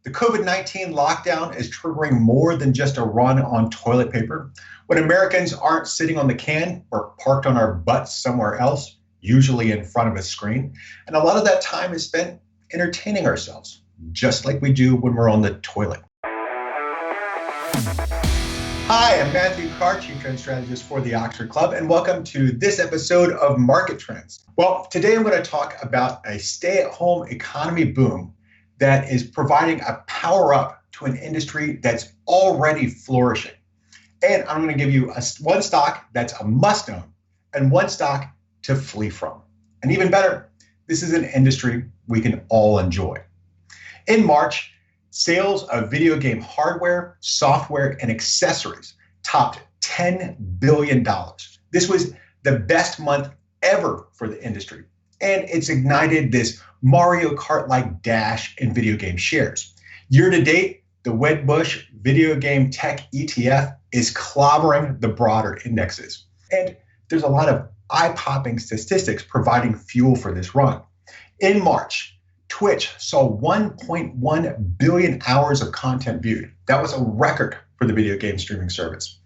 The COVID-19 lockdown is triggering more than just a run on toilet paper. When Americans aren't sitting on the can or parked on our butts somewhere else, usually in front of a screen, and a lot of that time is spent entertaining ourselves, just like we do when we're on the toilet. Hi, I'm Matthew Carr, Chief Trend Strategist for the Oxford Club, and welcome to this episode of Market Trends. Well, today I'm going to talk about a stay-at-home economy boom that is providing a power-up to an industry that's already flourishing. And I'm going to give you one stock that's a must-own and one stock to flee from. And even better, this is an industry we can all enjoy. In March, sales of video game hardware, software, and accessories topped $10 billion. This was the best month ever for the industry, and it's ignited this Mario Kart-like dash in video game shares. Year to date, the Wedbush Video Game Tech ETF is clobbering the broader indexes. And there's a lot of eye-popping statistics providing fuel for this run. In March, Twitch saw 1.1 billion hours of content viewed. That was a record for the video game streaming service.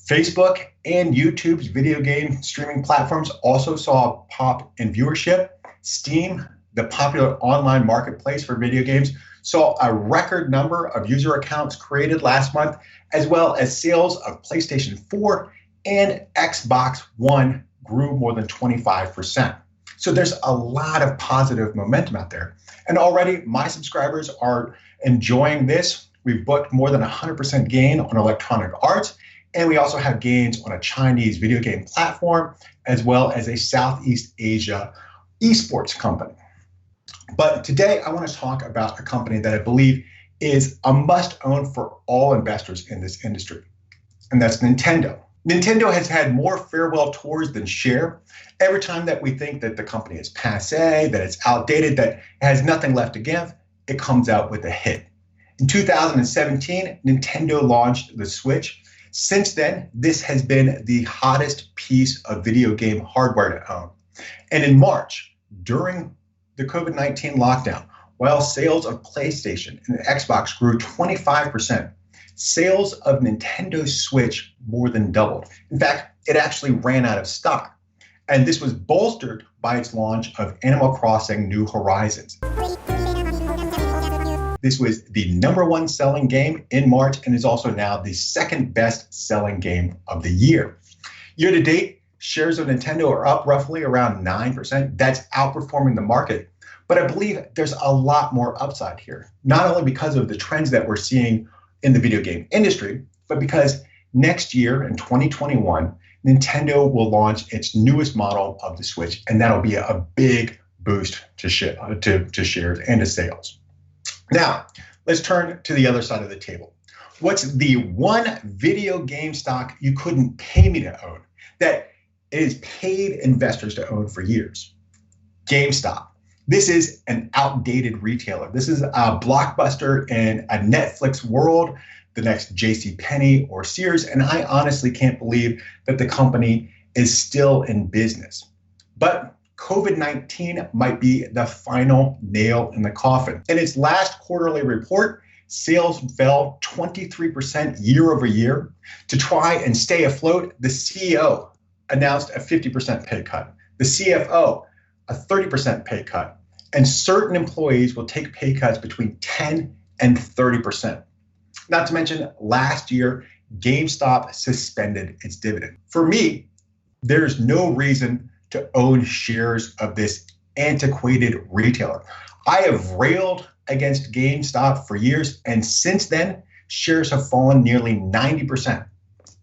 Facebook and YouTube's video game streaming platforms also saw a pop in viewership. Steam, the popular online marketplace for video games, saw a record number of user accounts created last month, as well as sales of PlayStation 4 and Xbox One grew more than 25%. So there's a lot of positive momentum out there. And already my subscribers are enjoying this. We've booked more than 100% gain on Electronic Arts. And we also have gains on a Chinese video game platform, as well as a Southeast Asia esports company. But today I want to talk about a company that I believe is a must-own for all investors in this industry, and that's Nintendo. Nintendo has had more farewell tours than share. Every time that we think that the company is passé, that it's outdated, that it has nothing left to give, it comes out with a hit. In 2017, Nintendo launched the Switch. Since then, this has been the hottest piece of video game hardware to own. And in March, during the COVID-19 lockdown, while sales of PlayStation and Xbox grew 25%, sales of Nintendo Switch more than doubled. In fact, it actually ran out of stock. And this was bolstered by its launch of Animal Crossing New Horizons. This was the #1 selling game in March and is also now the second best selling game of the year. Year to date, shares of Nintendo are up roughly around 9%. That's outperforming the market. But I believe there's a lot more upside here, not only because of the trends that we're seeing in the video game industry, but because next year in 2021, Nintendo will launch its newest model of the Switch, and that'll be a big boost to shares and to sales. Now, let's turn to the other side of the table. What's the one video game stock you couldn't pay me to own that it has paid investors to own for years? GameStop. This is an outdated retailer. This is a Blockbuster in a Netflix world, the next JCPenney or Sears, and I honestly can't believe that the company is still in business. But COVID-19 might be the final nail in the coffin. In its last quarterly report, sales fell 23% year over year. To try and stay afloat, the CEO announced a 50% pay cut, the CFO a 30% pay cut, and certain employees will take pay cuts between 10 and 30%. Not to mention, last year, GameStop suspended its dividend. For me, there's no reason to own shares of this antiquated retailer. I have railed against GameStop for years, and since then, shares have fallen nearly 90%.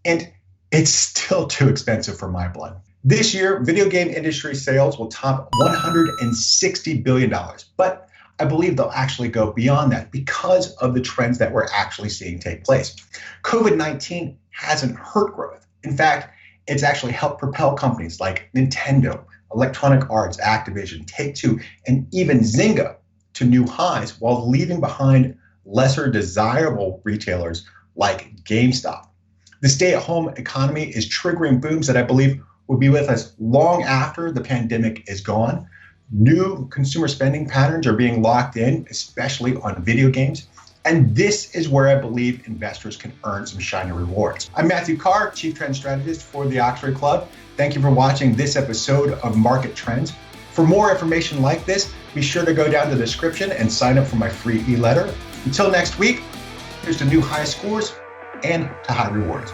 And it's still too expensive for my blood. This year, video game industry sales will top $160 billion, but I believe they'll actually go beyond that because of the trends that we're actually seeing take place. COVID-19 hasn't hurt growth. In fact, it's actually helped propel companies like Nintendo, Electronic Arts, Activision, Take-Two, and even Zynga to new highs while leaving behind lesser desirable retailers like GameStop. The stay-at-home economy is triggering booms that I believe will be with us long after the pandemic is gone. New consumer spending patterns are being locked in, especially on video games. And this is where I believe investors can earn some shiny rewards. I'm Matthew Carr, Chief Trend Strategist for the Oxford Club. Thank you for watching this episode of Market Trends. For more information like this, be sure to go down to the description and sign up for my free e-letter. Until next week, here's to new high scores and to high rewards.